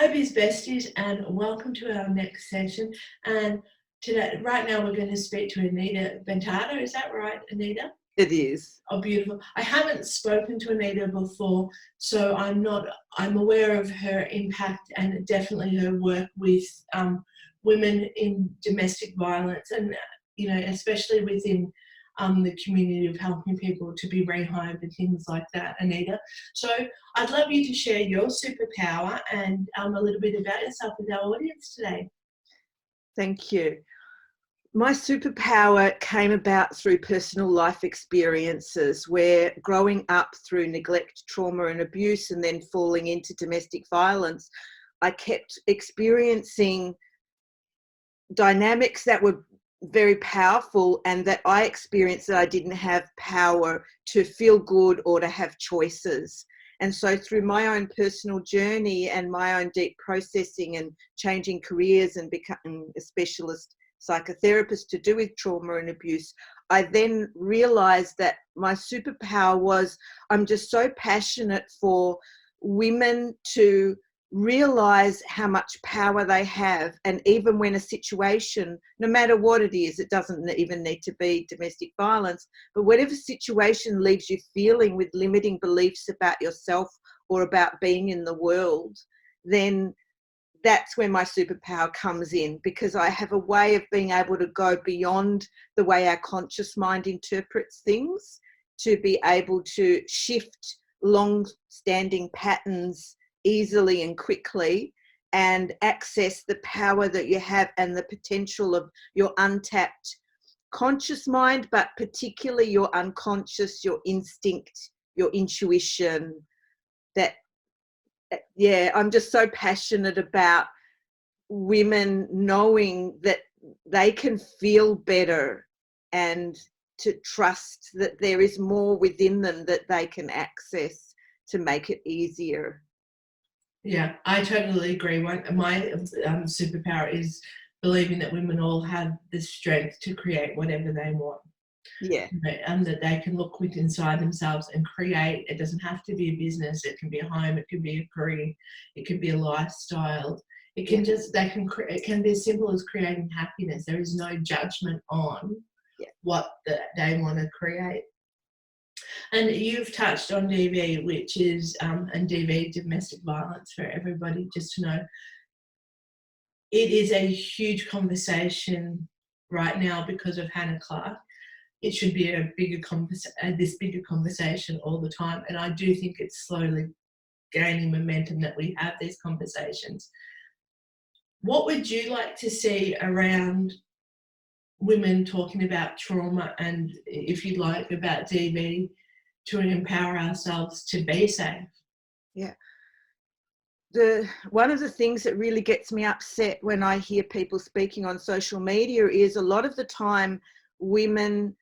Hi Biz Besties, and welcome to our next session. And today, right now, we're going to speak to Anita Ventado. Is that right, Anita? It is. Oh, beautiful. I haven't spoken to Anita before, so I'm aware of her impact and definitely her work with women in domestic violence, and especially within the community of helping people to be rehomed and things like that, Anita. So I'd love you to share your superpower and a little bit about yourself with our audience today. Thank you. My superpower came about through personal life experiences where growing up through neglect, trauma and abuse and then falling into domestic violence, I kept experiencing dynamics that were very powerful and that I experienced that I didn't have power to feel good or to have choices. And so through my own personal journey and my own deep processing and changing careers and becoming a specialist psychotherapist to do with trauma and abuse, I then realized that my superpower was I'm just so passionate for women to realize how much power they have, and even when a situation, no matter what it is, it doesn't even need to be domestic violence, but whatever situation leaves you feeling with limiting beliefs about yourself or about being in the world, then that's where my superpower comes in, because I have a way of being able to go beyond the way our conscious mind interprets things, to be able to shift long-standing patterns easily and quickly and access the power that you have and the potential of your untapped conscious mind, but particularly your unconscious, your instinct, your intuition. I'm just so passionate about women knowing that they can feel better and to trust that there is more within them that they can access to make it easier. Yeah, I totally agree. My superpower is believing that women all have the strength to create whatever they want. Yeah. And that they can look within inside themselves and create. It doesn't have to be a business. It can be a home. It can be a career. It can be a lifestyle. It can it can be as simple as creating happiness. There is no judgment on what they want to create. And you've touched on DV, which is, and DV, domestic violence, for everybody just to know. It is a huge conversation right now because of Hannah Clark. It should be a bigger conversation all the time. And I do think it's slowly gaining momentum that we have these conversations. What would you like to see around women talking about trauma and, if you'd like, about DV, to empower ourselves to be safe? Yeah. One of the things that really gets me upset when I hear people speaking on social media is a lot of the time women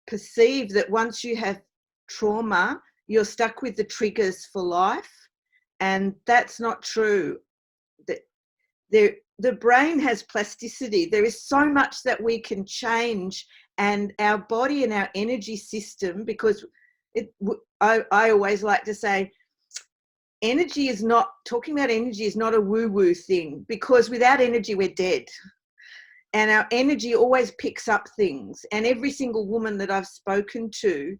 perceive that once you have trauma, you're stuck with the triggers for life. And that's not true. The brain has plasticity. There is so much that we can change, and our body and our energy system, because I always like to say, talking about energy is not a woo-woo thing, because without energy, we're dead. And our energy always picks up things. And every single woman that I've spoken to,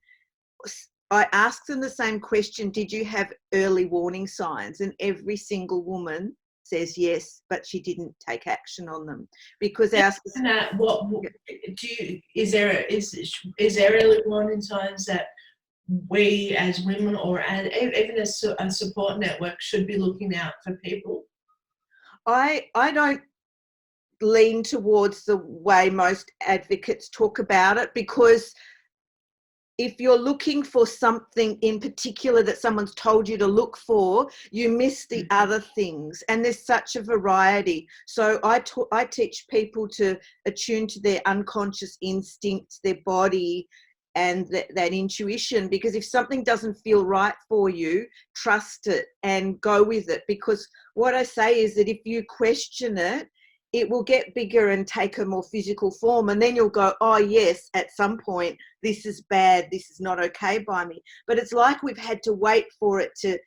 I ask them the same question: did you have early warning signs? And every single woman says yes, but she didn't take action on them, because is there early warning signs that we as women, or even a support network, should be looking out for people? I don't lean towards the way most advocates talk about it, because if you're looking for something in particular that someone's told you to look for, you miss the other things. And there's such a variety. So I teach people to attune to their unconscious instincts, their body, and that intuition, because if something doesn't feel right for you, trust it and go with it. Because what I say is that if you question it, it will get bigger and take a more physical form, and then you'll go, oh yes, at some point this is bad, this is not okay by me. But it's like we've had to wait for it to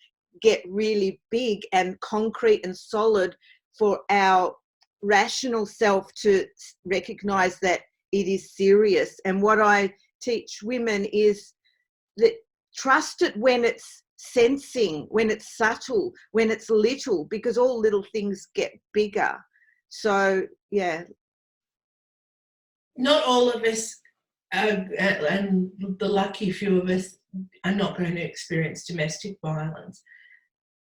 get really big and concrete and solid for our rational self to recognize that it is serious. And what I teach women is that trust it when it's sensing, when it's subtle, when it's little, because all little things get bigger. So, yeah. Not all of us, and the lucky few of us, are not going to experience domestic violence.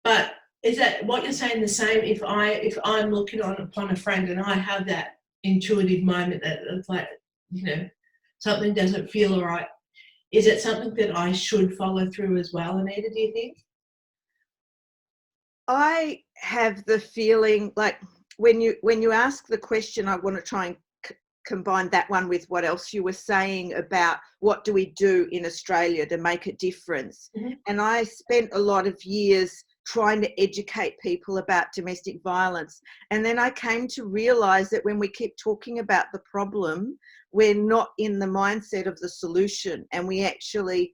But is that what you're saying the same if I'm looking upon a friend and I have that intuitive moment that it's like, you know, something doesn't feel all right, is it something that I should follow through as well, Anita, do you think? I have the feeling like when you ask the question, I want to try and combine that one with what else you were saying about what do we do in Australia to make a difference. Mm-hmm. And I spent a lot of years trying to educate people about domestic violence. And then I came to realize that when we keep talking about the problem, we're not in the mindset of the solution, and we actually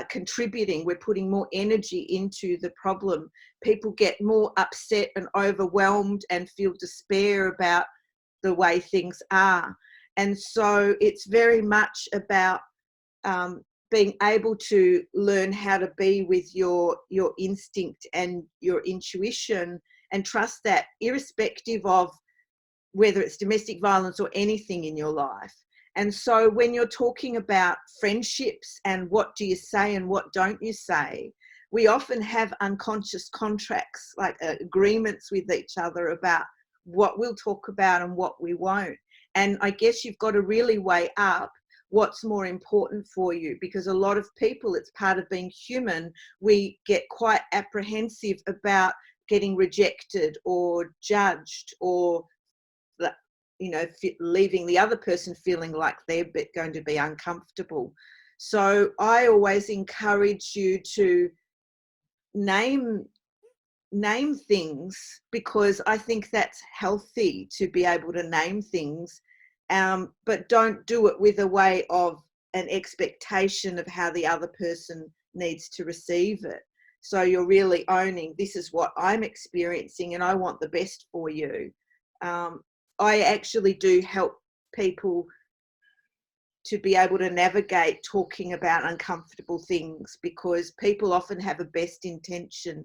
contributing, we're putting more energy into the problem. People get more upset and overwhelmed and feel despair about the way things are. And so it's very much about being able to learn how to be with your instinct and your intuition, and trust that irrespective of whether it's domestic violence or anything in your life. And so when you're talking about friendships and what do you say and what don't you say, we often have unconscious contracts, like agreements with each other about what we'll talk about and what we won't. And I guess you've got to really weigh up what's more important for you, because a lot of people, it's part of being human, we get quite apprehensive about getting rejected or judged, or leaving the other person feeling like they're going to be uncomfortable. So I always encourage you to name things, because I think that's healthy to be able to name things, but don't do it with a way of an expectation of how the other person needs to receive it. So you're really owning, this is what I'm experiencing and I want the best for you. I actually do help people to be able to navigate talking about uncomfortable things, because people often have a best intention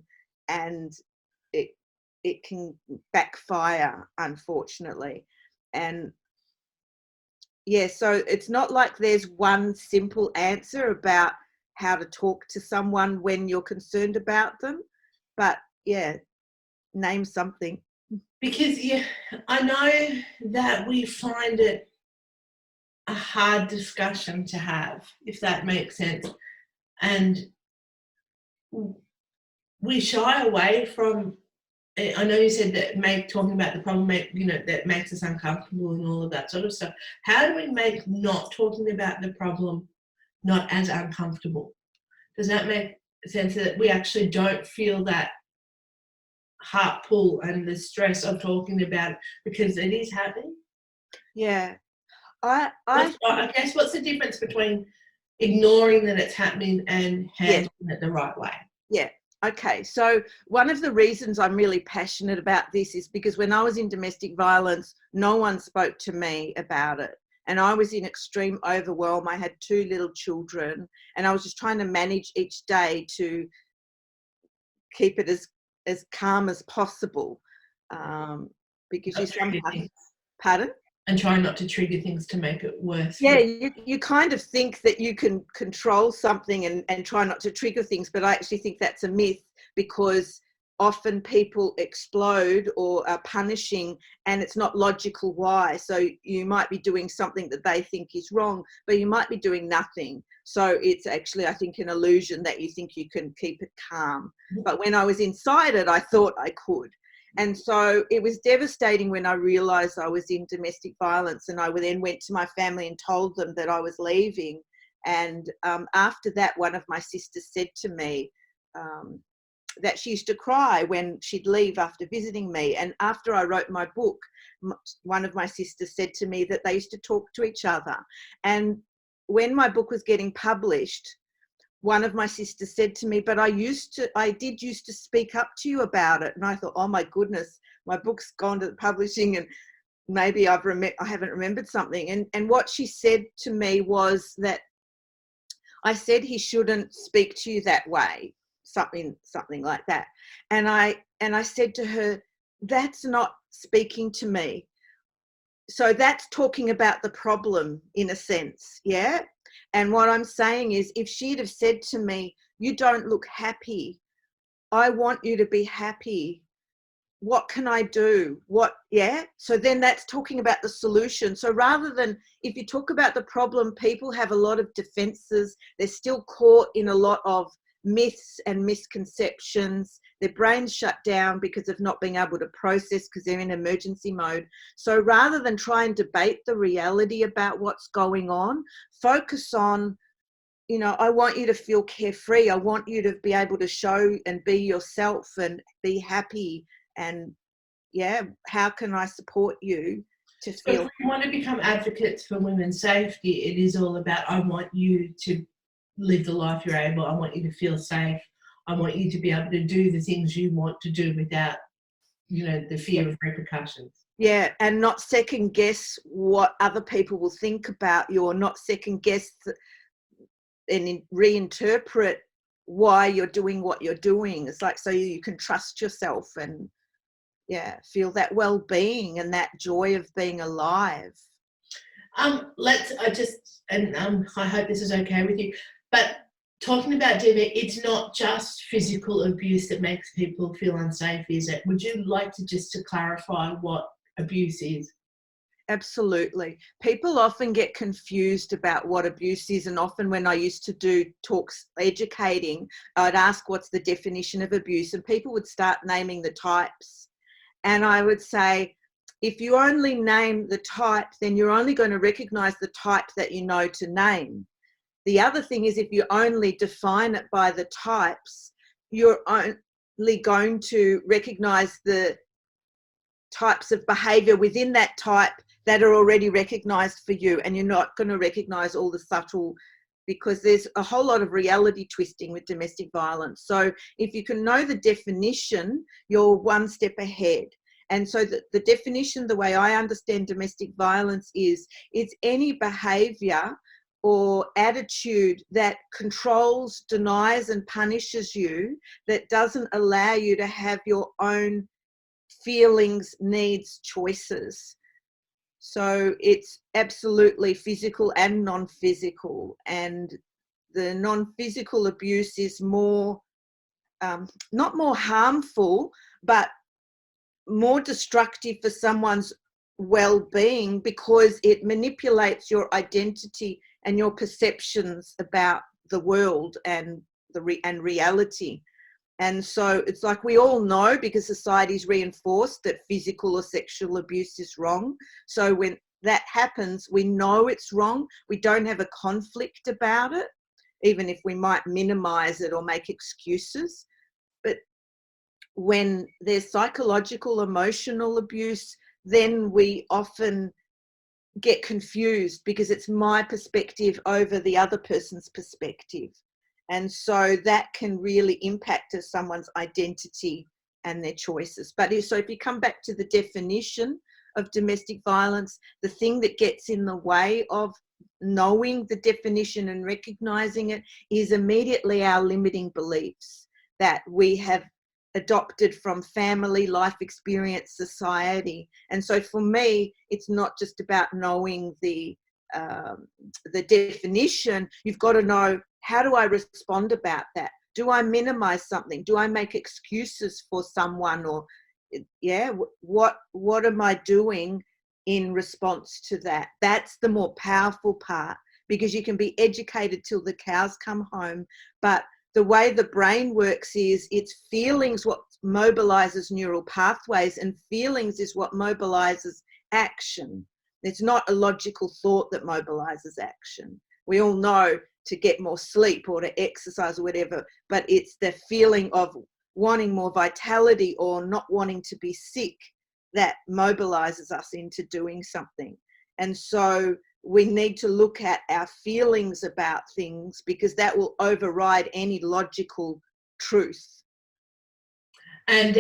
and it can backfire, unfortunately. And yeah, so it's not like there's one simple answer about how to talk to someone when you're concerned about them, but yeah, name something. Because I know that we find it a hard discussion to have, if that makes sense. And we shy away from, I know you said that talking about the problem, that makes us uncomfortable and all of that sort of stuff. How do we make not talking about the problem not as uncomfortable? Does that make sense, that we actually don't feel that heart pull and the stress of talking about it because it is happening? Yeah. I guess what's the difference between ignoring that it's happening and handling it the right way? Yeah. Okay. So one of the reasons I'm really passionate about this is because when I was in domestic violence, no one spoke to me about it. And I was in extreme overwhelm. I had 2 little children and I was just trying to manage each day to keep it as calm as possible. Because you sometimes, pardon? And try not to trigger things to make it worse. Yeah, you kind of think that you can control something and try not to trigger things, but I actually think that's a myth, because often people explode or are punishing and it's not logical why. So you might be doing something that they think is wrong, but you might be doing nothing. So it's actually, I think, an illusion that you think you can keep it calm. But when I was inside it, I thought I could. And so it was devastating when I realised I was in domestic violence, and I then went to my family and told them that I was leaving. And after that, one of my sisters said to me that she used to cry when she'd leave after visiting me. And after I wrote my book, one of my sisters said to me that they used to talk to each other. And when my book was getting published, one of my sisters said to me, but I did used to speak up to you about it. And I thought, oh my goodness, my book's gone to the publishing and maybe I haven't remembered something. And what she said to me was that I said he shouldn't speak to you that way, something like that. And I said to her, that's not speaking to me. So that's talking about the problem in a sense, yeah? And what I'm saying is, if she'd have said to me, you don't look happy, I want you to be happy, what can I do? Yeah? So then that's talking about the solution. So rather than, if you talk about the problem, people have a lot of defenses. They're still caught in a lot of myths and misconceptions. Their brains shut down because of not being able to process because they're in emergency mode. So rather than try and debate the reality about what's going on, focus on, you know, I want you to feel carefree. I want you to be able to show and be yourself and be happy. And yeah, how can I support you to So feel? if we want to become advocates for women's safety, it is all about, I want you to live the life you're able. I want you to feel safe. I want you to be able to do the things you want to do without, you know, the fear of repercussions. Yeah, and not second guess what other people will think about you, or not second guess and reinterpret why you're doing what you're doing. It's like, so you can trust yourself and feel that well-being and that joy of being alive. I hope this is okay with you, but talking about DV, it's not just physical abuse that makes people feel unsafe, is it? Would you like to clarify what abuse is? Absolutely. People often get confused about what abuse is, and often when I used to do talks educating, I'd ask what's the definition of abuse, and people would start naming the types. And I would say, if you only name the type, then you're only going to recognize the type that you know to name. The other thing is, if you only define it by the types, you're only going to recognize the types of behavior within that type that are already recognized for you, and you're not going to recognize all the subtle, because there's a whole lot of reality twisting with domestic violence. So if you can know the definition, you're one step ahead. And so the definition, the way I understand domestic violence is, it's any behavior or attitude that controls, denies and punishes you, that doesn't allow you to have your own feelings, needs, choices. So it's absolutely physical and non-physical, and the non-physical abuse is more, not more harmful, but more destructive for someone's well-being, because it manipulates your identity and your perceptions about the world and reality. And so it's like, we all know, because society's reinforced that physical or sexual abuse is wrong. So when that happens, we know it's wrong. We don't have a conflict about it, even if we might minimize it or make excuses. But when there's psychological, emotional abuse, then we often get confused, because it's my perspective over the other person's perspective. And so that can really impact someone's identity and their choices. But if you come back to the definition of domestic violence, the thing that gets in the way of knowing the definition and recognizing it is immediately our limiting beliefs that we have adopted from family, life experience, society. And so for me, it's not just about knowing the definition. You've got to know, how do I respond about that? Do I minimize something? Do I make excuses for someone? Or what am I doing in response to that? That's the more powerful part, because you can be educated till the cows come home, but the way the brain works is, it's feelings what mobilizes neural pathways, and feelings is what mobilizes action. It's not a logical thought that mobilizes action. We all know to get more sleep or to exercise or whatever, but it's the feeling of wanting more vitality or not wanting to be sick that mobilizes us into doing something. And so we need to look at our feelings about things, because that will override any logical truth. And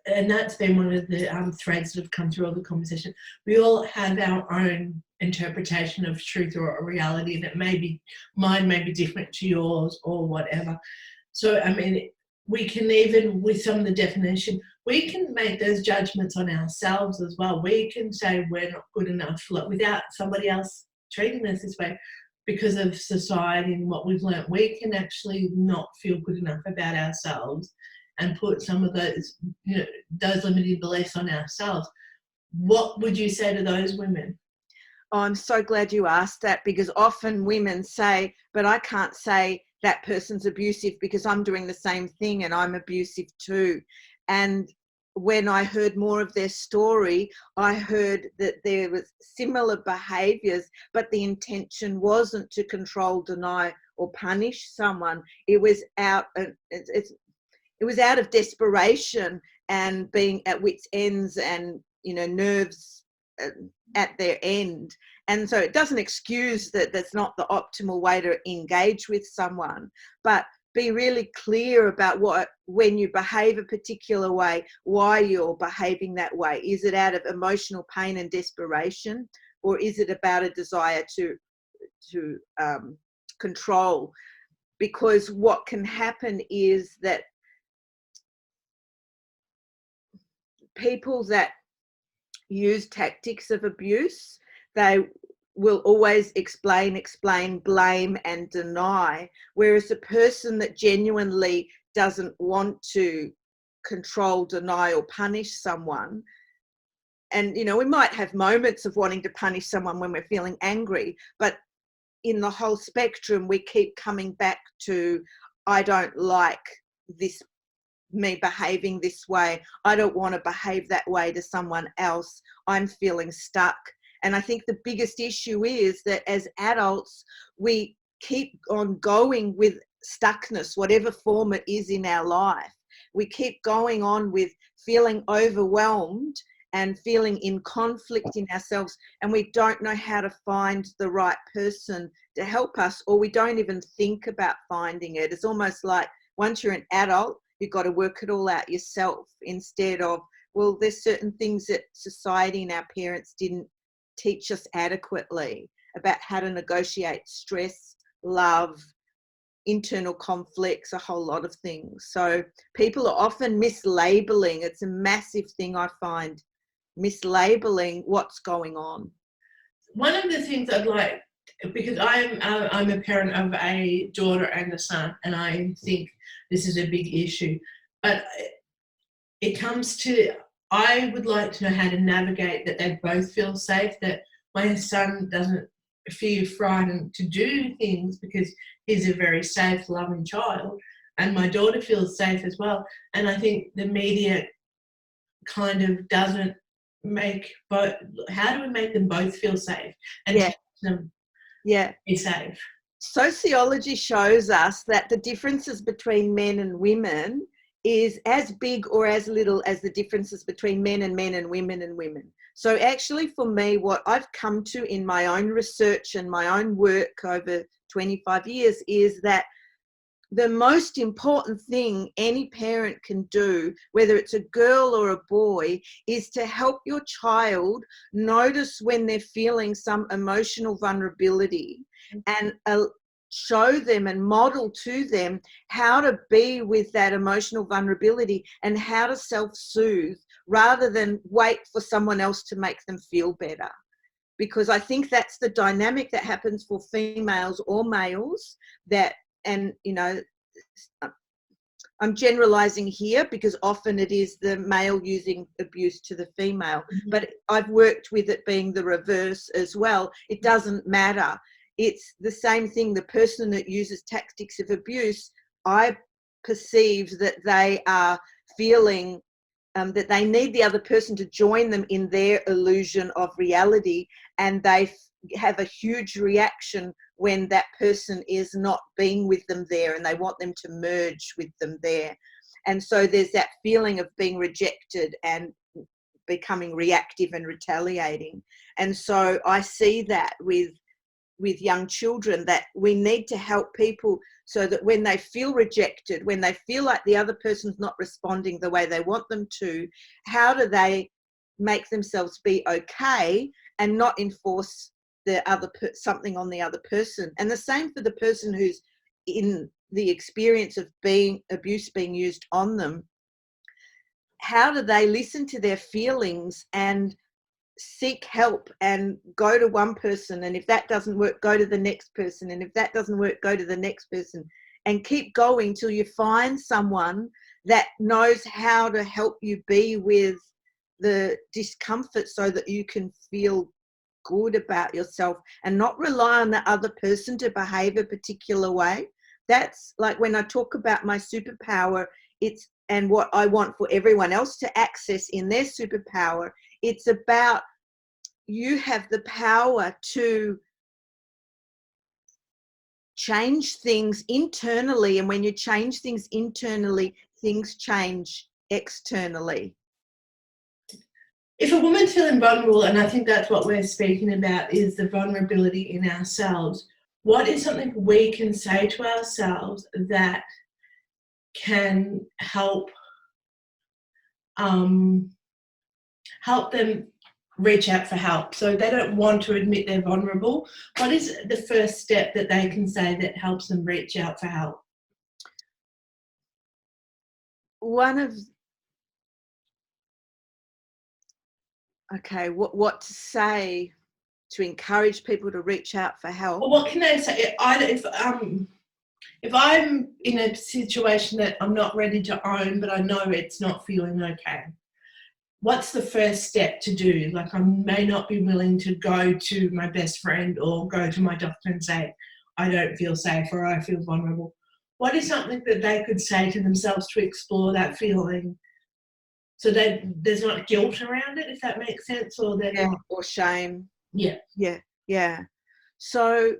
and that's been one of the threads that have come through all the conversation. We all have our own interpretation of truth or a reality that mine may be different to yours or whatever. So, I mean, we can, even with some of the definition, we can make those judgments on ourselves as well. We can say we're not good enough without somebody else treating us this way. Because of society and what we've learned, we can actually not feel good enough about ourselves and put some of those, those limiting beliefs on ourselves. What would you say to those women? Oh, I'm so glad you asked that, because often women say, but I can't say that person's abusive because I'm doing the same thing and I'm abusive too. And when I heard more of their story, I heard that there was similar behaviours, but the intention wasn't to control, deny or punish someone. It was out of desperation and being at wit's ends and, nerves at their end. And so it doesn't excuse that that's not the optimal way to engage with someone, but be really clear about when you behave a particular way, why you're behaving that way. Is it out of emotional pain and desperation, or is it about a desire to control? Because what can happen is that people that use tactics of abuse, they will always explain, blame and deny, whereas a person that genuinely doesn't want to control, deny or punish someone, and we might have moments of wanting to punish someone when we're feeling angry, but in the whole spectrum we keep coming back to, I don't like this, me behaving this way, I don't want to behave that way to someone else, I'm feeling stuck. And I think the biggest issue is that as adults we keep on going with stuckness, whatever form it is in our life. We keep going on with feeling overwhelmed and feeling in conflict in ourselves, and we don't know how to find the right person to help us, or we don't even think about finding it. It's almost like once you're an adult, you've got to work it all out yourself, instead of, well, there's certain things that society and our parents didn't teach us adequately about how to negotiate stress, love, internal conflicts, a whole lot of things. So people are often mislabeling. It's a massive thing, I find, mislabeling what's going on. One of the things I'd like, because I'm a parent of a daughter and a son, and I think this is a big issue, but it comes to, I would like to know how to navigate that they both feel safe, that my son doesn't feel frightened to do things because he's a very safe, loving child, and my daughter feels safe as well. And I think the media kind of doesn't make both. How do we make them both feel safe and teach them be safe? Sociology shows us that the differences between men and women is as big or as little as the differences between men and women and women. So actually for me, what I've come to in my own research and my own work over 25 years is that the most important thing any parent can do, whether it's a girl or a boy, is to help your child notice when they're feeling some emotional vulnerability and show them and model to them how to be with that emotional vulnerability and how to self-soothe, rather than wait for someone else to make them feel better. Because I think that's the dynamic that happens for females or males, that, and I'm generalizing here because often it is the male using abuse to the female, but I've worked with it being the reverse as well. It doesn't matter. It's the same thing. The person that uses tactics of abuse, I perceive that they are feeling that they need the other person to join them in their illusion of reality, and they have a huge reaction when that person is not being with them there, and they want them to merge with them there. And so there's that feeling of being rejected and becoming reactive and retaliating. And so I see that with young children, that we need to help people so that when they feel rejected, when they feel like the other person's not responding the way they want them to, how do they make themselves be okay and not enforce the other something on the other person? And the same for the person who's in the experience of abuse being used on them. How do they listen to their feelings and seek help and go to one person, and if that doesn't work, go to the next person, and if that doesn't work, go to the next person, and keep going till you find someone that knows how to help you be with the discomfort so that you can feel good about yourself and not rely on the other person to behave a particular way. That's like when I talk about my superpower, and what I want for everyone else to access in their superpower. It's about, you have the power to change things internally. And when you change things internally, things change externally. If a woman's feeling vulnerable, and I think that's what we're speaking about, is the vulnerability in ourselves, what is something we can say to ourselves that can help help them reach out for help? So they don't want to admit they're vulnerable. What is the first step that they can say that helps them reach out for help? What to say to encourage people to reach out for help? Well, what can they say? If I'm in a situation that I'm not ready to own, but I know it's not feeling okay, what's the first step to do? Like, I may not be willing to go to my best friend or go to my doctor and say, I don't feel safe or I feel vulnerable. What is something that they could say to themselves to explore that feeling so that there's not guilt around it, if that makes sense? Or or shame. Yeah. So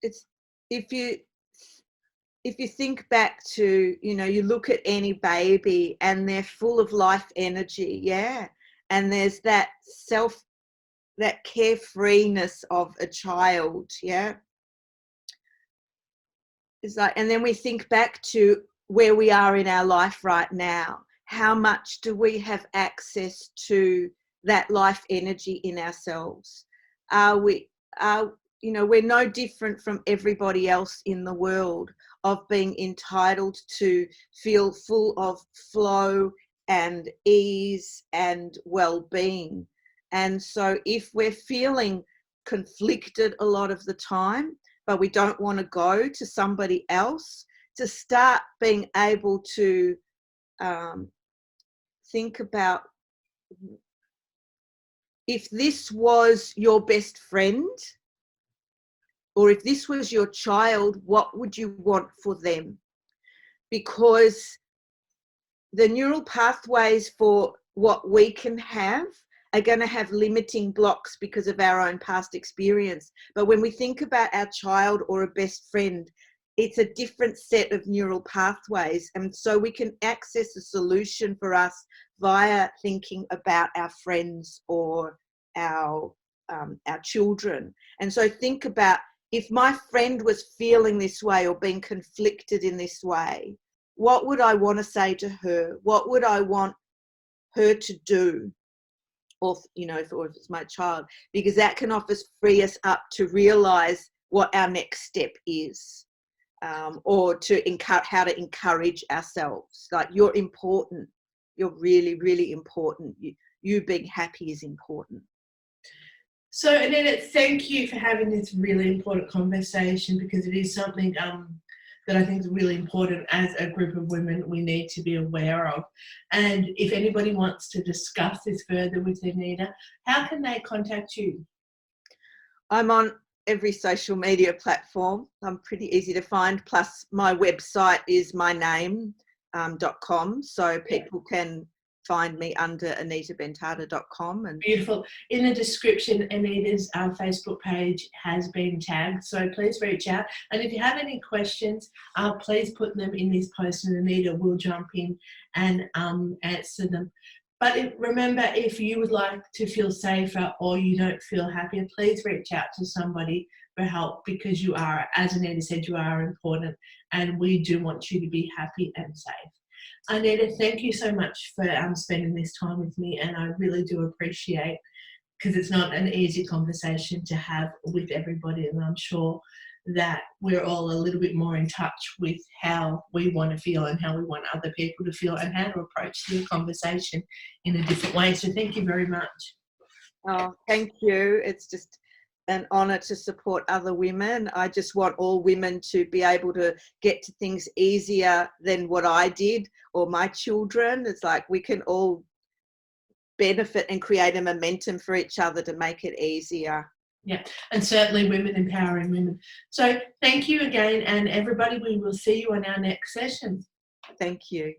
it's, if you think back to, you look at any baby and they're full of life energy, and there's that carefreeness of a child, It's like, and then we think back to where we are in our life right now. How much do we have access to that life energy in ourselves? We're no different from everybody else in the world of being entitled to feel full of flow and ease and well-being. And so if we're feeling conflicted a lot of the time, but we don't want to go to somebody else, to start being able to think about, if this was your best friend, or if this was your child, what would you want for them? Because the neural pathways for what we can have are going to have limiting blocks because of our own past experience. But when we think about our child or a best friend, it's a different set of neural pathways. And so we can access a solution for us via thinking about our friends or our children. And so think about, if my friend was feeling this way or being conflicted in this way, what would I want to say to her? What would I want her to do? Or, if it's my child, because that can often free us up to realize what our next step is, or how to encourage ourselves. Like, you're important. You're really, really important. You being happy is important. So, Anita, thank you for having this really important conversation, because it is something that I think is really important as a group of women we need to be aware of. And if anybody wants to discuss this further with Anita, how can they contact you? I'm on every social media platform. I'm pretty easy to find. Plus, my website is myname.com, so people can find me under anitabentata.com. And beautiful. In the description, Anita's Facebook page has been tagged, so please reach out. And if you have any questions, please put them in this post, and Anita will jump in and answer them. But remember, if you would like to feel safer or you don't feel happier, please reach out to somebody for help, because you are, as Anita said, you are important, and we do want you to be happy and safe. Anita, thank you so much for spending this time with me, and I really do appreciate, because it's not an easy conversation to have with everybody, and I'm sure that we're all a little bit more in touch with how we want to feel and how we want other people to feel, and how to approach the conversation in a different way. So thank you very much. Oh, thank you. It's just an honour to support other women. I just want all women to be able to get to things easier than what I did, or my children. It's like we can all benefit and create a momentum for each other to make it easier. Yeah, and certainly women empowering women. So thank you again, and everybody, we will see you on our next session. Thank you.